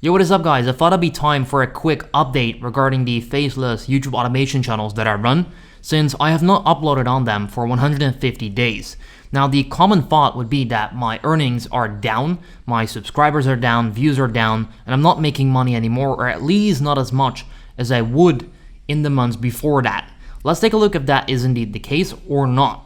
Yo, what is up guys? I thought it'd be time for a quick update regarding the Faceless YouTube automation channels that I run, since I have not uploaded on them for 150 days. Now the common thought would be that my earnings are down, my subscribers are down, views are down, and I'm not making money anymore, or at least not as much as I would in the months before that. Let's take a look if that is indeed the case or not.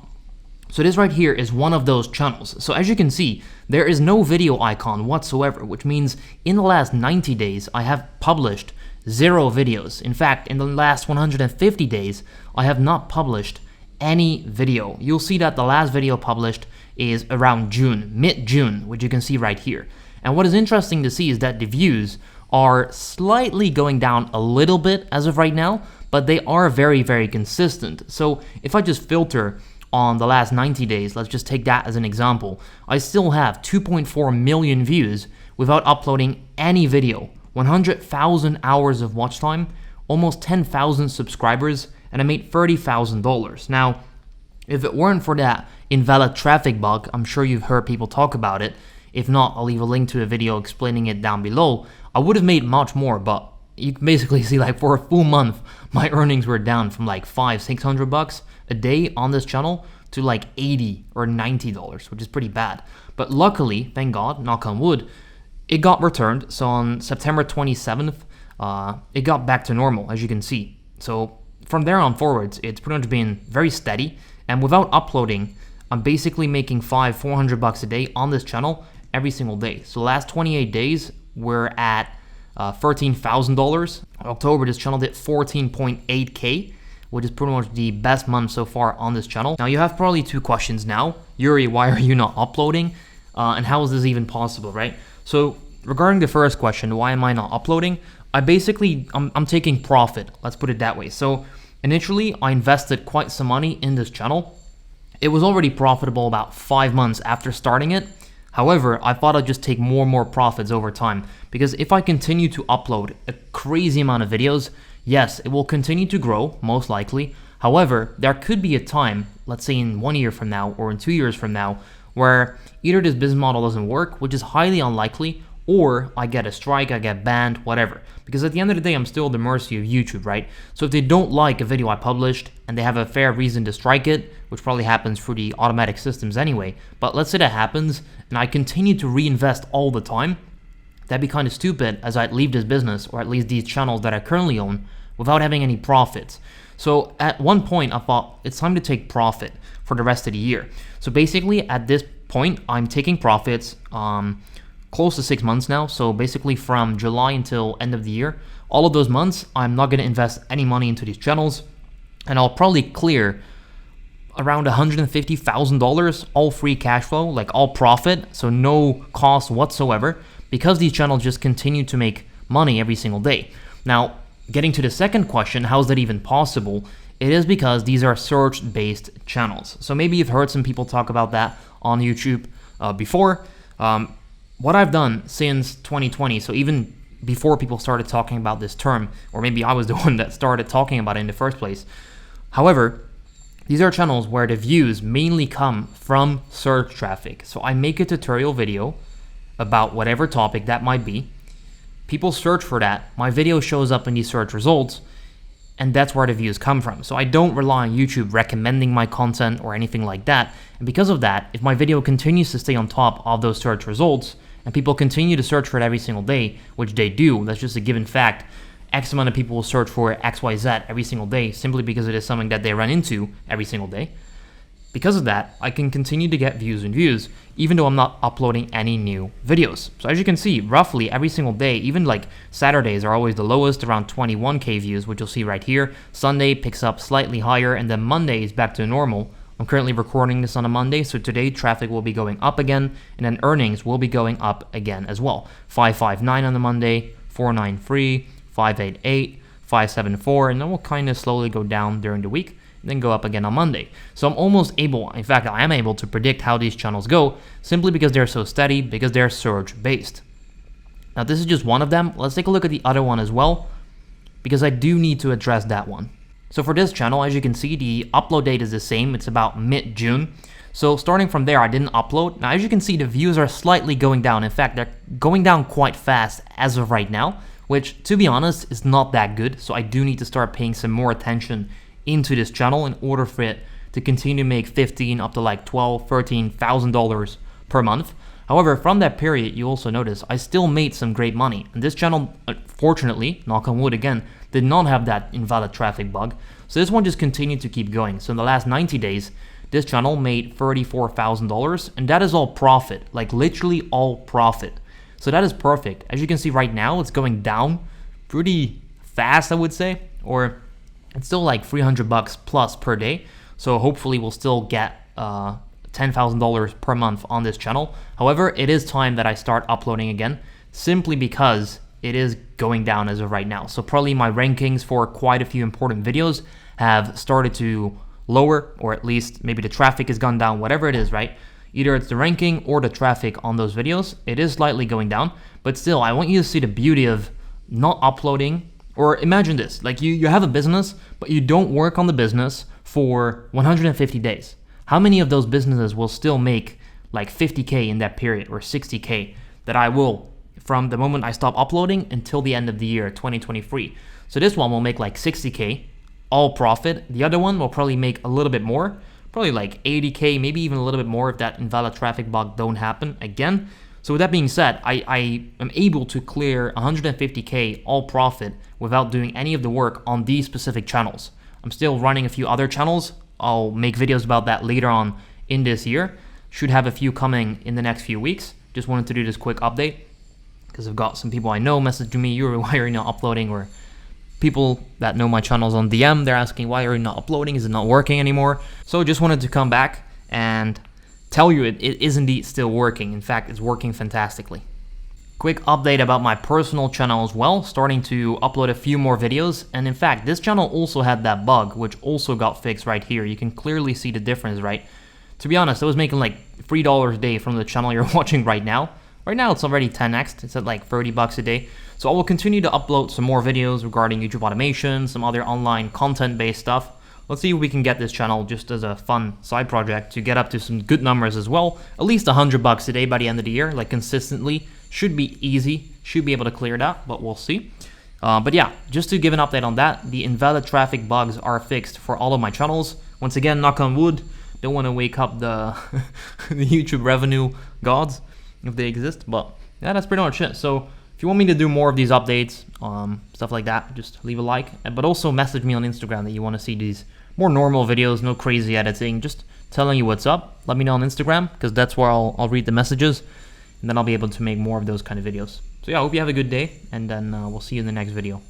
So this right here is one of those channels. So as you can see, there is no video icon whatsoever, which means in the last 90 days, I have published 0 videos. In fact, in the last 150 days, I have not published any video. You'll see that the last video published is around June, mid-June, which you can see right here. And what is interesting to see is that the views are slightly going down a little bit as of right now, but they are very, very consistent. So if I just filter on the last 90 days, let's just take that as an example, I still have 2.4 million views without uploading any video, 100,000 hours of watch time, almost 10,000 subscribers, and I made $30,000. Now, if it weren't for that invalid traffic bug, I'm sure you've heard people talk about it. If not, I'll leave a link to a video explaining it down below. I would have made much more, but you can basically see like for a full month, my earnings were down from like $500-600 a day on this channel to like $80 or $90, which is pretty bad. But luckily, thank God, knock on wood, it got returned. So on September 27th, it got back to normal, as you can see. So from there on forwards, it's pretty much been very steady. And without uploading, I'm basically making $400 a day on this channel every single day. So the last 28 days, we're at $13,000. October, this channel did 14.8K, which is pretty much the best month so far on this channel. Now you have probably two questions now. Youri, why are you not uploading? And how is this even possible, right? So regarding the first question, why am I not uploading? I'm taking profit, let's put it that way. So initially I invested quite some money in this channel. It was already profitable about 5 months after starting it. However, I thought I'd just take more and more profits over time, because if I continue to upload a crazy amount of videos, yes, it will continue to grow, most likely. However, there could be a time, let's say in 1 year from now or in 2 years from now, where either this business model doesn't work, which is highly unlikely, or I get a strike, I get banned, whatever. Because at the end of the day, I'm still at the mercy of YouTube, right? So if they don't like a video I published and they have a fair reason to strike it, which probably happens through the automatic systems anyway, but let's say that happens and I continue to reinvest all the time, that'd be kind of stupid, as I'd leave this business, or at least these channels that I currently own, without having any profits. So at one point I thought it's time to take profit for the rest of the year. So basically at this point I'm taking profits close to 6 months now. So basically from July until end of the year, all of those months I'm not going to invest any money into these channels, and I'll probably clear around $150,000 all free cash flow, like all profit, so no cost whatsoever, because these channels just continue to make money every single day. Now, getting to the second question, how is that even possible? It is because these are search-based channels. So maybe you've heard some people talk about that on YouTube before. What I've done since 2020, so even before people started talking about this term, or maybe I was the one that started talking about it in the first place. However, these are channels where the views mainly come from search traffic. So I make a tutorial video about whatever topic that might be. People search for that, my video shows up in these search results, and that's where the views come from. So I don't rely on YouTube recommending my content or anything like that. And because of that, if my video continues to stay on top of those search results, and people continue to search for it every single day, which they do, that's just a given fact, X amount of people will search for XYZ every single day simply because it is something that they run into every single day. Because of that, I can continue to get views and views, even though I'm not uploading any new videos. So as you can see, roughly every single day, even like Saturdays are always the lowest, around 21K views, which you'll see right here. Sunday picks up slightly higher, and then Monday is back to normal. I'm currently recording this on a Monday, so today traffic will be going up again, and then earnings will be going up again as well. 559 on the Monday, 493, 588, 574, and then we'll kind of slowly go down during the week, and then go up again on Monday. So I'm almost able, in fact, I am able to predict how these channels go, simply because they're so steady, because they're search-based. Now this is just one of them. Let's take a look at the other one as well, because I do need to address that one. So for this channel, as you can see, the upload date is the same. It's about mid-June. So starting from there, I didn't upload. Now, as you can see, the views are slightly going down. In fact, they're going down quite fast as of right now, which, to be honest, is not that good. So I do need to start paying some more attention into this channel in order for it to continue to make 15 up to like $12,000-$13,000 per month. However, from that period, you also notice I still made some great money. And this channel, fortunately, knock on wood again, did not have that invalid traffic bug. So this one just continued to keep going. So in the last 90 days, this channel made $34,000, and that is all profit, like literally all profit. So that is perfect. As you can see right now, it's going down pretty fast, I would say, or it's still like $300 plus per day. So hopefully we'll still get $10,000 per month on this channel. However, it is time that I start uploading again, simply because it is going down as of right now. So probably my rankings for quite a few important videos have started to lower, or at least maybe the traffic has gone down, whatever it is, right? Either it's the ranking or the traffic on those videos. It is slightly going down, but still, I want you to see the beauty of not uploading. Or imagine this, like you have a business, but you don't work on the business for 150 days. How many of those businesses will still make like 50K in that period, or 60K that I will from the moment I stop uploading until the end of the year 2023? So this one will make like 60K, all profit. The other one will probably make a little bit more, probably like 80K, maybe even a little bit more if that invalid traffic bug don't happen again. So with that being said, I am able to clear 150K all profit without doing any of the work on these specific channels. I'm still running a few other channels. I'll make videos about that later on in this year. Should have a few coming in the next few weeks. Just wanted to do this quick update because I've got some people I know messaging me, Youri, why are you not uploading? Or people that know my channels on DM, they're asking, why are you not uploading? Is it not working anymore? So just wanted to come back and tell you it is indeed still working. In fact, it's working fantastically. Quick update about my personal channel as well, starting to upload a few more videos. And in fact, this channel also had that bug, which also got fixed right here. You can clearly see the difference, right? To be honest, I was making like $3 a day from the channel you're watching right now. Right now, it's already 10x. It's at like $30 a day. So I will continue to upload some more videos regarding YouTube automation, some other online content-based stuff. Let's see if we can get this channel just as a fun side project to get up to some good numbers as well. At least $100 a day by the end of the year, like consistently. Should be easy, should be able to clear that, but we'll see. But yeah, just to give an update on that, the invalid traffic bugs are fixed for all of my channels. Once again, knock on wood, don't want to wake up the, the YouTube revenue gods, if they exist, but yeah, that's pretty much it. So if you want me to do more of these updates, stuff like that, just leave a like, but also message me on Instagram that you want to see these more normal videos, no crazy editing, just telling you what's up. Let me know on Instagram, because that's where I'll read the messages, and then I'll be able to make more of those kind of videos. So yeah, I hope you have a good day, and then we'll see you in the next video.